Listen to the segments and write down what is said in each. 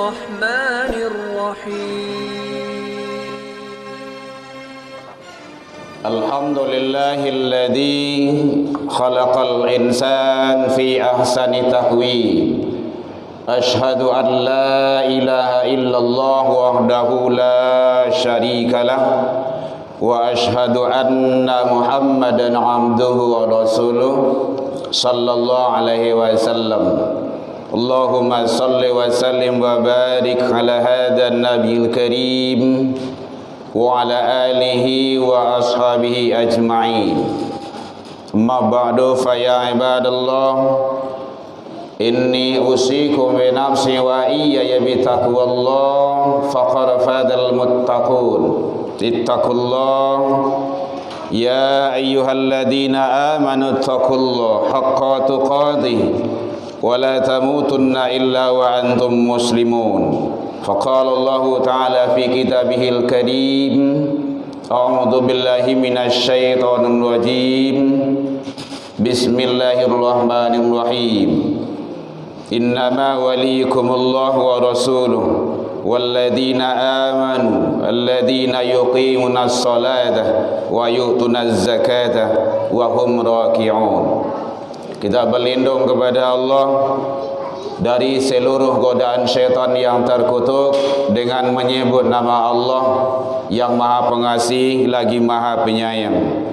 الرحمن الرحيم الحمد لله الذي خلق الإنسان في أحسن تقويم أشهد أن لا إله إلا الله وحده لا شريك له وأشهد أن محمدا عبده ورسوله صلى الله عليه وسلم اللهم صل وسلم وبارك على هذا النبي الكريم وعلى آله وأصحابه أجمعين أما بعد فيا عباد الله إني أوصيكم بنفسي وإياي بتقوى الله فقد فاز المتقون اتقوا الله يا أيها الذين آمنوا اتقوا الله حق تقاته ولا تموتن إلا وأنتم مسلمون فقال الله تعالى في كتابه الكريم أعوذ بالله من الشيطان الرجيم بسم الله الرحمن الرحيم إنما وليكم الله ورسوله والذين آمنوا الذين يقيمون الصلاة ويؤتون الزكاة وهم راكعون. Kita berlindung kepada Allah dari seluruh godaan syaitan yang terkutuk dengan menyebut nama Allah yang Maha Pengasih lagi Maha Penyayang.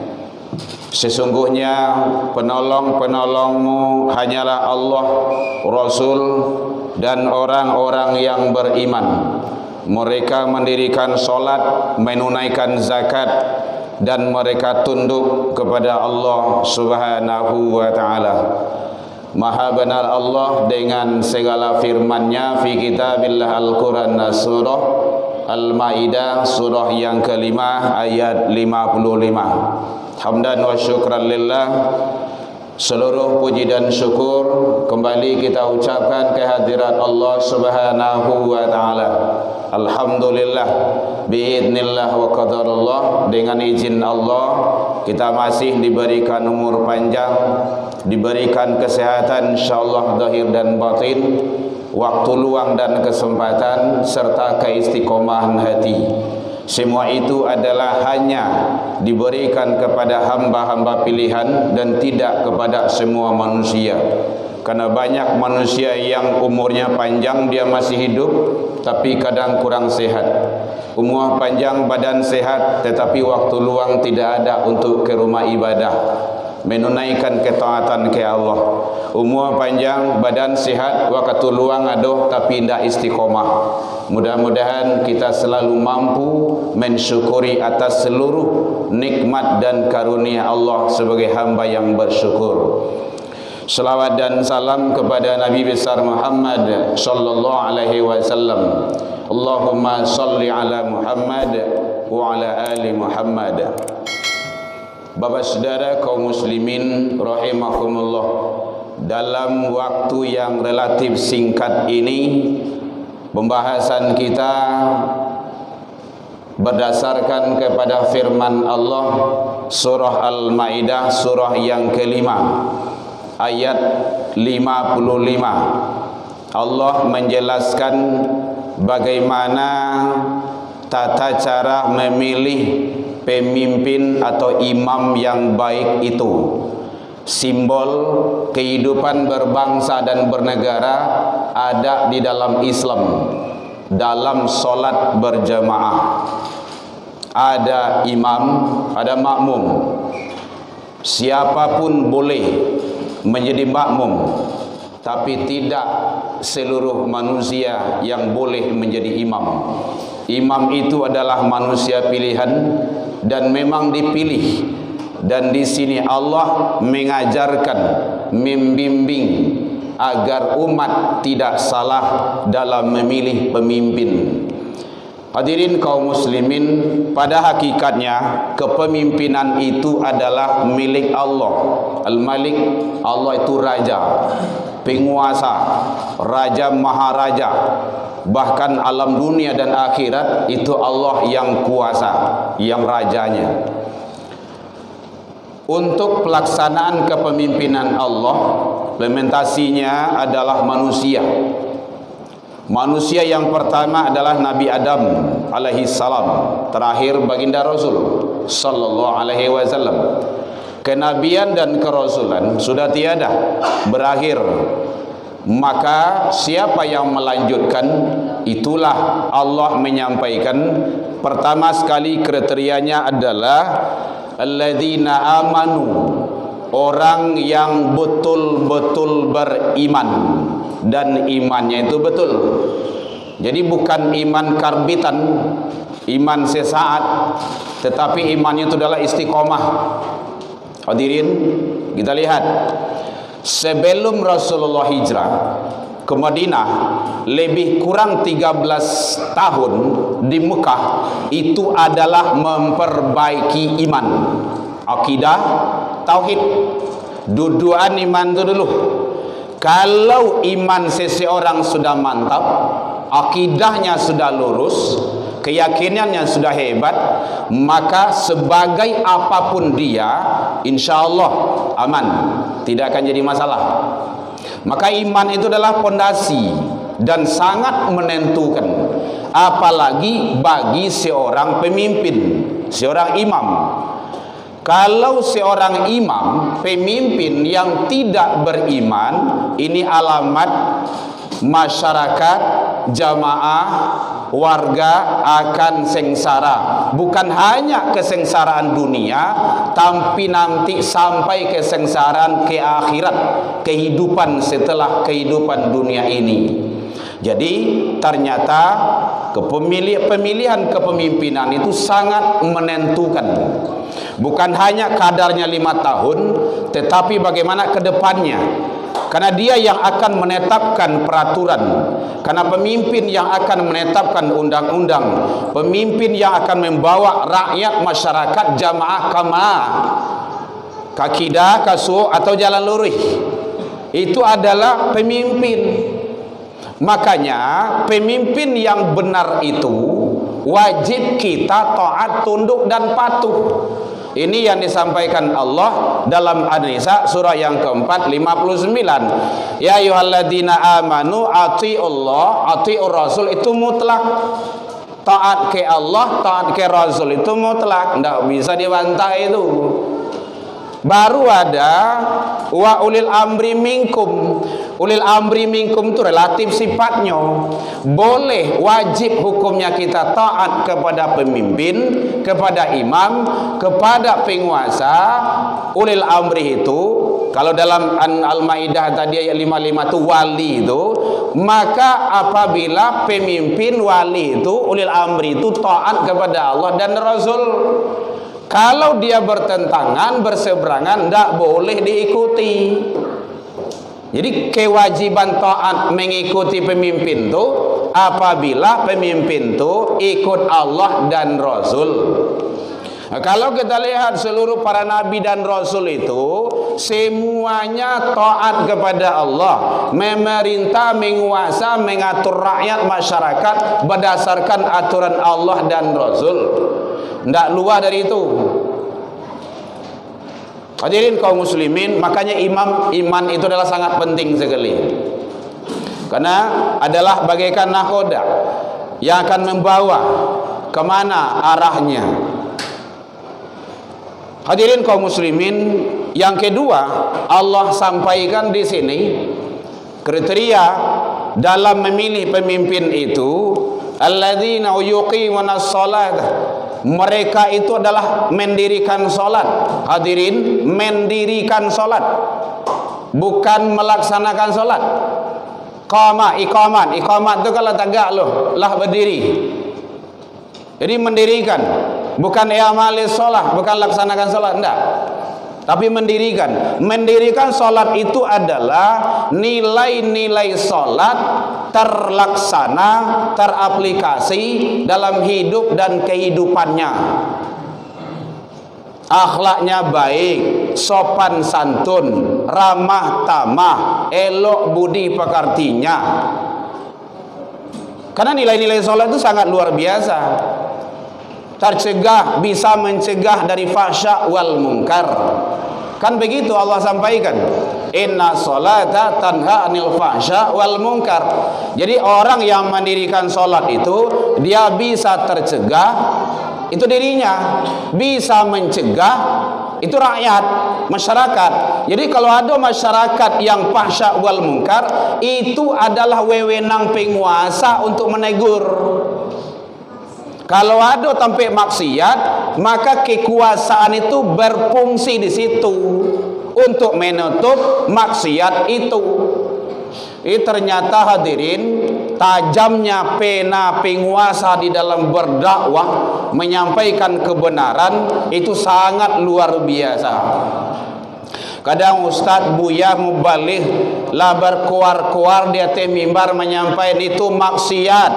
Sesungguhnya penolong-penolongmu hanyalah Allah, Rasul dan orang-orang yang beriman. Mereka mendirikan solat, menunaikan zakat dan mereka tunduk kepada Allah Subhanahu wa ta'ala. Maha benar Allah dengan segala firman-Nya fi kitabillah Al-Quran surah Al-Maidah surah yang kelima ayat 55. Hamdan wa syukran lillah. Seluruh puji dan syukur kembali kita ucapkan kehadirat Allah Subhanahu wa ta'ala. Alhamdulillah biidznillah wa qadarullah, dengan izin Allah kita masih diberikan umur panjang, diberikan kesehatan insyaallah zahir dan batin, waktu luang dan kesempatan serta keistiqomahan hati. Semua itu adalah hanya diberikan kepada hamba-hamba pilihan dan tidak kepada semua manusia. Karena banyak manusia yang umurnya panjang, dia masih hidup tapi kadang kurang sehat. Umur panjang, badan sehat, tetapi waktu luang tidak ada untuk ke rumah ibadah, menunaikan ketaatan ke Allah. Umur panjang, badan sehat, waktu luang ada tapi tidak istiqomah. Mudah-mudahan kita selalu mampu mensyukuri atas seluruh nikmat dan karunia Allah sebagai hamba yang bersyukur. Salawat dan salam kepada Nabi besar Muhammad sallallahu alaihi wasallam. Allahumma salli ala Muhammad wa ala ali Muhammad. Bapak saudara kaum muslimin rahimakumullah, dalam waktu yang relatif singkat ini pembahasan kita berdasarkan kepada firman Allah surah Al-Maidah surah yang kelima ayat 55. Allah menjelaskan bagaimana tata cara memilih pemimpin atau imam yang baik itu. Simbol kehidupan berbangsa dan bernegara ada di dalam Islam. Dalam solat berjamaah ada imam, ada makmum. Siapapun boleh menjadi makmum, tapi tidak seluruh manusia yang boleh menjadi imam. Imam itu adalah manusia pilihan dan memang dipilih. Dan di sini Allah mengajarkan, membimbing agar umat tidak salah dalam memilih pemimpin. Hadirin kaum muslimin, pada hakikatnya kepemimpinan itu adalah milik Allah. Al-Malik, Allah itu raja, penguasa, raja maharaja. Bahkan alam dunia dan akhirat itu Allah yang kuasa, yang rajanya. Untuk pelaksanaan kepemimpinan Allah, implementasinya adalah manusia. Manusia yang pertama adalah Nabi Adam alaihi salam, terakhir baginda Rasul sallallahu alaihi wasallam. Kenabian dan kerasulan sudah tiada, berakhir. Maka siapa yang melanjutkan, itulah Allah menyampaikan pertama sekali kriterianya adalah alladzina amanu, orang yang betul-betul beriman dan imannya itu betul. Jadi bukan iman karbitan, iman sesaat, tetapi imannya itu adalah istiqomah. Hadirin, kita lihat sebelum Rasulullah hijrah ke Madinah, lebih kurang 13 tahun di Mekah, itu adalah memperbaiki iman, akidah, tauhid. Duduan iman itu dulu. Kalau iman seseorang sudah mantap, akidahnya sudah lurus, keyakinannya sudah hebat, maka sebagai apapun dia, insya Allah aman, tidak akan jadi masalah. Maka iman itu adalah fondasi dan sangat menentukan, apalagi bagi seorang pemimpin, seorang imam. Kalau seorang imam, pemimpin yang tidak beriman, ini alamat masyarakat, jamaah, warga akan sengsara. Bukan hanya kesengsaraan dunia, tapi nanti sampai kesengsaraan ke akhirat, kehidupan setelah kehidupan dunia ini. Jadi ternyata pemilihan kepemimpinan itu sangat menentukan. Bukan hanya kadarnya 5 tahun, tetapi bagaimana ke depannya. Karena dia yang akan menetapkan peraturan, karena pemimpin yang akan menetapkan undang-undang, pemimpin yang akan membawa rakyat masyarakat jamaah kama kakidah kasu atau jalan lurus, itu adalah pemimpin. Makanya pemimpin yang benar itu wajib kita taat, tunduk dan patuh. Ini yang disampaikan Allah dalam An-Nisa surah yang keempat 59. Ya ayyuhalladzina amanu atiullah, atiur rasul, itu mutlak. Taat ke Allah, taat ke Rasul itu mutlak, tidak bisa dibantah itu. Baru ada wa ulil amri minkum. Ulil amri minkum itu relatif sifatnya. Boleh, wajib hukumnya kita taat kepada pemimpin, kepada imam, kepada penguasa. Ulil amri itu, kalau dalam Al-Maidah tadi ayat 55 itu wali itu, maka apabila pemimpin wali itu, ulil amri itu taat kepada Allah dan Rasul. Kalau dia bertentangan, berseberangan, tidak boleh diikuti. Jadi kewajiban taat mengikuti pemimpin itu apabila pemimpin itu ikut Allah dan Rasul. Nah, kalau kita lihat seluruh para nabi dan rasul itu semuanya taat kepada Allah, memerintah, menguasa, mengatur rakyat masyarakat berdasarkan aturan Allah dan Rasul. Tidak luar dari itu. Hadirin kaum muslimin, makanya iman itu adalah sangat penting sekali. Karena adalah bagaikan nahkoda yang akan membawa kemana arahnya. Hadirin kaum muslimin, yang kedua Allah sampaikan di sini kriteria dalam memilih pemimpin itu, alladzina yuqimuna shalah. Mereka itu adalah mendirikan solat. Hadirin, mendirikan solat, bukan melaksanakan solat. Iqamat itu kalau tegak loh, lah berdiri. Jadi mendirikan, bukan i'malis solat, bukan laksanakan solat, enggak. Tapi mendirikan. Mendirikan solat itu adalah nilai-nilai solat terlaksana, teraplikasi dalam hidup dan kehidupannya. Akhlaknya baik, sopan santun, ramah tamah, elok budi pekertinya. Karena nilai-nilai solat itu sangat luar biasa. Tercegah, bisa mencegah dari fahsya wal munkar. Kan begitu Allah sampaikan. Inna sholata tanha anil fahsya wal munkar. Jadi orang yang mendirikan sholat itu dia bisa tercegah, itu dirinya, bisa mencegah itu rakyat, masyarakat. Jadi kalau ada masyarakat yang fahsya wal munkar, itu adalah wewenang penguasa untuk menegur. Kalau ada tempat maksiat, maka kekuasaan itu berfungsi di situ untuk menutup maksiat itu. Ternyata hadirin, tajamnya pena penguasa di dalam berdakwah menyampaikan kebenaran itu sangat luar biasa. Kadang Ustaz Buya Mubalik lah berkuar-kuar di atas mimbar menyampaikan itu maksiat,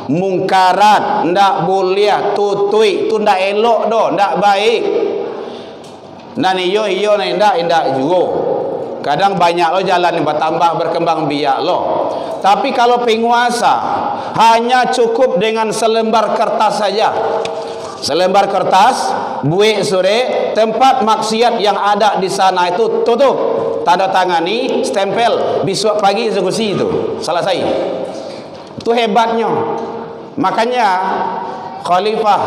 mungkarat, ndak boleh, tutui, itu ndak elok doh, ndak baik. Nah iyo ndak juga. Kadang banyak lo jalan yang bertambah berkembang biak lo. Tapi kalau penguasa hanya cukup dengan selembar kertas saja. Selembar kertas, buik sore, tempat maksiat yang ada di sana itu tutup, tanda tangani, stempel, besok pagi eksekusi itu selesai. Itu hebatnya. Makanya Khalifah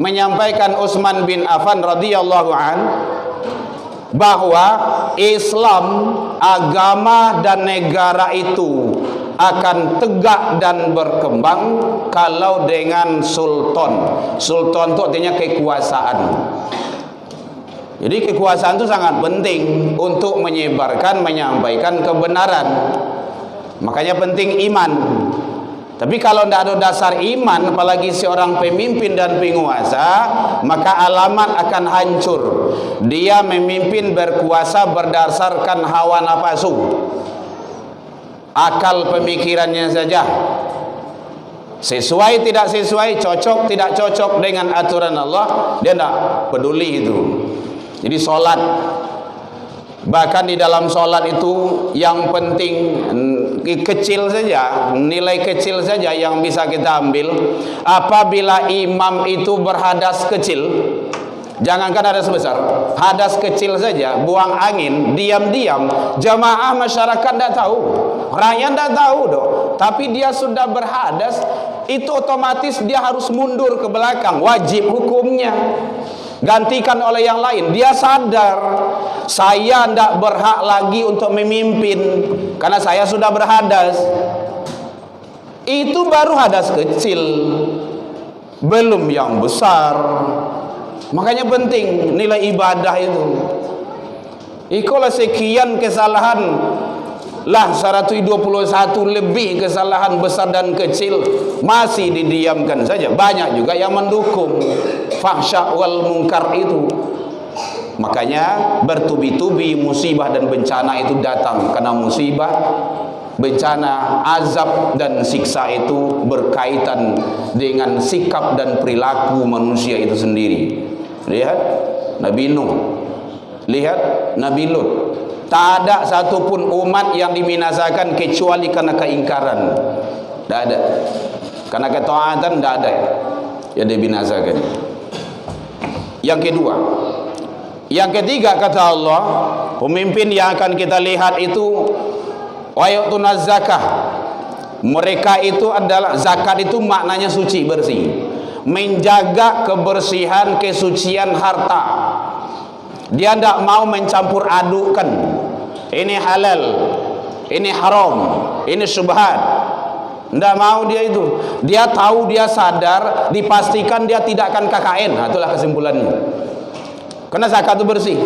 menyampaikan Utsman bin Affan radhiyallahu an bahwa Islam, agama dan negara itu akan tegak dan berkembang kalau dengan sultan. Sultan itu artinya kekuasaan. Jadi kekuasaan itu sangat penting untuk menyebarkan, menyampaikan kebenaran. Makanya penting iman. Tapi kalau tidak ada dasar iman, apalagi seorang pemimpin dan penguasa, maka alamat akan hancur. Dia memimpin berkuasa berdasarkan hawa nafsu, akal pemikirannya saja. Sesuai tidak sesuai, cocok tidak cocok dengan aturan Allah, dia tidak peduli itu. Jadi solat, bahkan di dalam solat itu yang penting kecil saja, nilai kecil saja yang bisa kita ambil. Apabila imam itu berhadas kecil, jangankan hadas besar, hadas kecil saja, buang angin, diam-diam, jamaah masyarakat tidak tahu, rakyat tidak tahu doh. Tapi dia sudah berhadas, itu otomatis dia harus mundur ke belakang, wajib hukumnya. Gantikan oleh yang lain. Dia sadar saya tidak berhak lagi untuk memimpin karena saya sudah berhadas. Itu baru hadas kecil, belum yang besar. Makanya penting nilai ibadah itu. Ikulah sekian kesalahan lah 121 lebih kesalahan besar dan kecil masih didiamkan saja. Banyak juga yang mendukung fahsya wal munkar itu. Makanya bertubi-tubi musibah dan bencana itu datang karena musibah, bencana, azab dan siksa itu berkaitan dengan sikap dan perilaku manusia itu sendiri. Lihat Nabi Nuh, lihat Nabi Lut. Tak ada satupun umat yang dibinasakan kecuali karena keingkaran. Tak ada. Karena ketaatan tak ada yang dibinasakan. Yang kedua, yang ketiga kata Allah, pemimpin yang akan kita lihat itu wayutuna zakah. Mereka itu adalah, zakat itu maknanya suci, bersih, menjaga kebersihan, kesucian harta. Dia tidak mau mencampur adukkan ini halal, ini haram, ini syubhat. Tidak mau dia itu. Dia tahu, dia sadar, dipastikan dia tidak akan KKN. Nah, itulah kesimpulannya. Karena zakat itu bersih.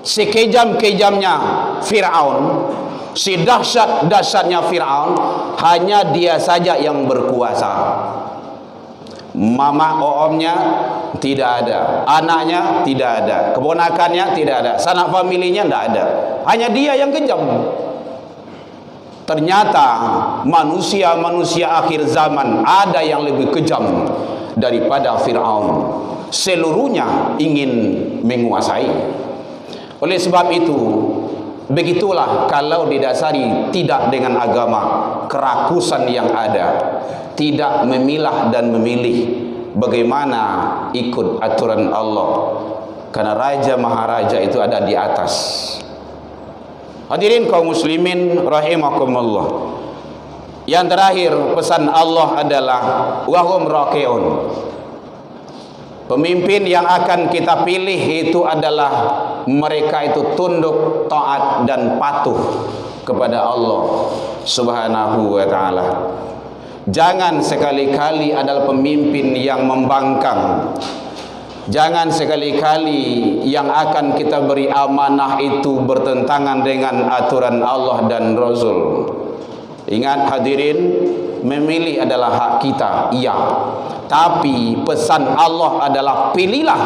Sekejam-kejamnya Fir'aun, si dahsyat-dahsyatnya Fir'aun, hanya dia saja yang berkuasa. Mama oomnya tidak ada, anaknya tidak ada, keponakannya tidak ada, sanak familinya tidak ada, hanya dia yang kejam. Ternyata manusia-manusia akhir zaman ada yang lebih kejam daripada Fir'aun. Seluruhnya ingin menguasai. Oleh sebab itu, begitulah kalau didasari tidak dengan agama, kerakusan yang ada, tidak memilah dan memilih bagaimana ikut aturan Allah. Karena raja maharaja itu ada di atas. Hadirin kaum muslimin rahimakumullah. Yang terakhir pesan Allah adalah wahum raqiun. Pemimpin yang akan kita pilih itu adalah mereka itu tunduk, taat dan patuh kepada Allah Subhanahu wa taala. Jangan sekali-kali adalah pemimpin yang membangkang. Jangan sekali-kali yang akan kita beri amanah itu bertentangan dengan aturan Allah dan Rasul. Ingat hadirin, memilih adalah hak kita, iya. Tapi pesan Allah adalah pilihlah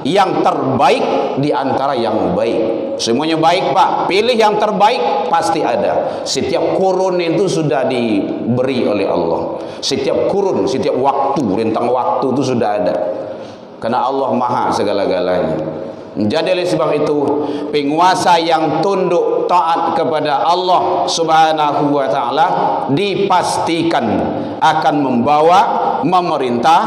yang terbaik di antara yang baik. Semuanya baik Pak, pilih yang terbaik, pasti ada. Setiap kurun itu sudah diberi oleh Allah. Setiap kurun, setiap waktu, rentang waktu itu sudah ada. Karena Allah maha segala-galanya. Jadi oleh sebab itu, penguasa yang tunduk taat kepada Allah Subhanahu wa taala dipastikan akan membawa, memerintah,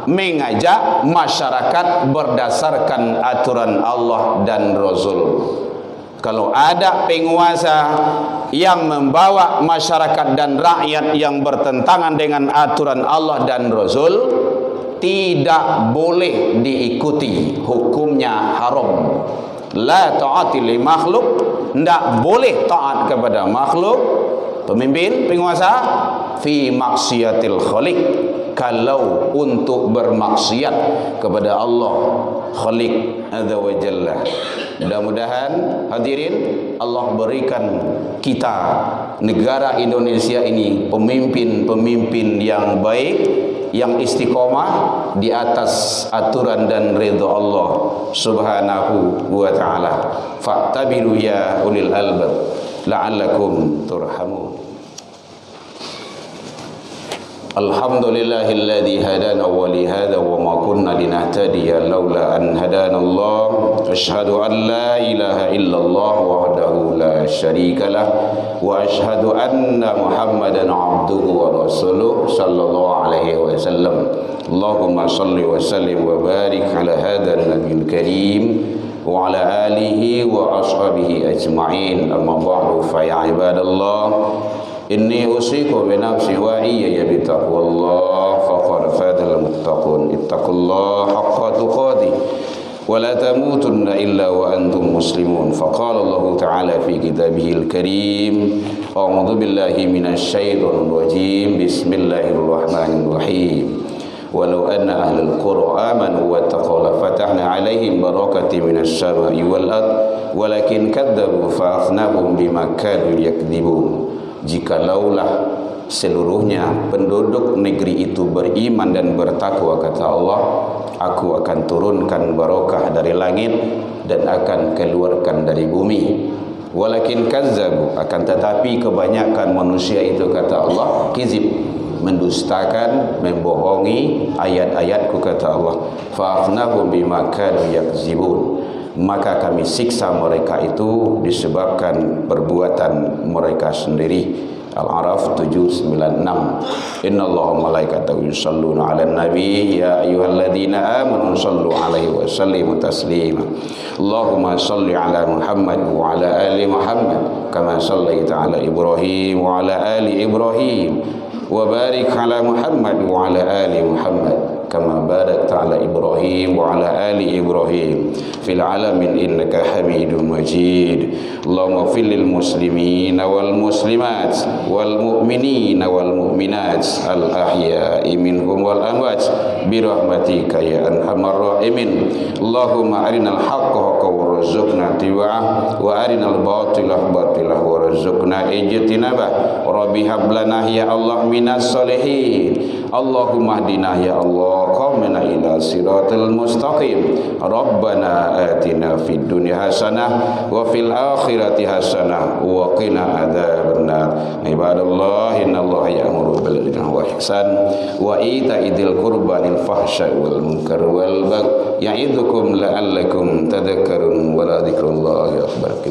mengajak masyarakat berdasarkan aturan Allah dan Rasul. Kalau ada penguasa yang membawa masyarakat dan rakyat yang bertentangan dengan aturan Allah dan Rasul, tidak boleh diikuti, hukumnya haram. La ta'ati li makhluk, tidak boleh taat kepada makhluk. Pemimpin, penguasa, fi maksiatil khaliq, kalau untuk bermaksiat kepada Allah Khaliq azza wa jalla. Mudah-mudahan hadirin Allah berikan kita negara Indonesia ini pemimpin-pemimpin yang baik, yang istiqomah di atas aturan dan ridha Allah Subhanahu wa taala. Fa'tabiru ya ulil albab la'allakum turhamun. Alhamdulillahilladzi hadana wa li hadza wa ma kunna linahtadiya laula an hadana Allah. Asyhadu an la ilaha illallah wahdahu la syarika lah wa asyhadu anna Muhammadan abduhu wa rasuluh sallallahu alaihi wasallam. Allahumma shalli wa sallim wa barik ala hadzal nabiyil karim wa ala alihi wa ashabihi ajma'in. Amma ba'du, fa ya ibadallah, inni usiku bi nafsi wa iyaya bi taqwallah faqad fadal muttaqun. Ittaqullaha haqqa tuqatih wa la tamutunna illa wa antum muslimun. Faqala Allah ta'ala fi kitabihil karim, a'udzu billahi minasy syaithanir rajim. Bismillahirrahmanirrahim. Walau anna ahlal qura amanu wattaqaw la fatahna 'alaihim barakatin minas sama'i wal ard walakin kadzdzabu fa akhnahum bima kanu yakdzibun. Jikalaulah seluruhnya penduduk negeri itu beriman dan bertakwa, kata Allah, aku akan turunkan barokah dari langit dan akan keluarkan dari bumi. Walakin kazzabu, akan tetapi kebanyakan manusia itu, kata Allah, kizib, mendustakan, membohongi ayat-ayatku, kata Allah. Fa'akhnahum bima kanu yakzibun, maka kami siksa mereka itu disebabkan perbuatan mereka sendiri. Al-A'raf 796. Innallaha wa malaikatahu yusholluna 'alan nabi ya ayyuhalladzina amanu shallu 'alaihi wa sallimu taslima. Allahumma shalli 'ala Muhammad wa 'ala ali Muhammad kama shallaita 'ala Ibrahim wa 'ala ali Ibrahim wa barik 'ala Muhammad wa 'ala ali Muhammad kama barakta 'ala Ibrahim wa 'ala ali Ibrahim fil 'alamin innaka Hamidum Majid. Allahumma ighfir lil muslimin wal muslimat wal mu'minin wal mu'minat al ahya'i minhum wal amwat bi rahmatika ya arhamar rahimin. Allahumma arinal haqqa haqqan warzuqna ittiba'ah wa arinal batila batilah warzuqna ijtinabah. Rabbi hab lana ya Allah minas solihin. Allahumma hdina ya Allah qamna ila siratal mustaqim. Rabbana atina fid dunya hasanah wa fil akhirati hasanah wa qina adzabannar. Ibadallah, innallaha ya'muru bil 'adli wal ihsan wa ita'i dzil qurba wal fahsya'i wal munkar wal baghi ya'idukum la'allakum tadhakkarun wa la dzikrullahi akbar.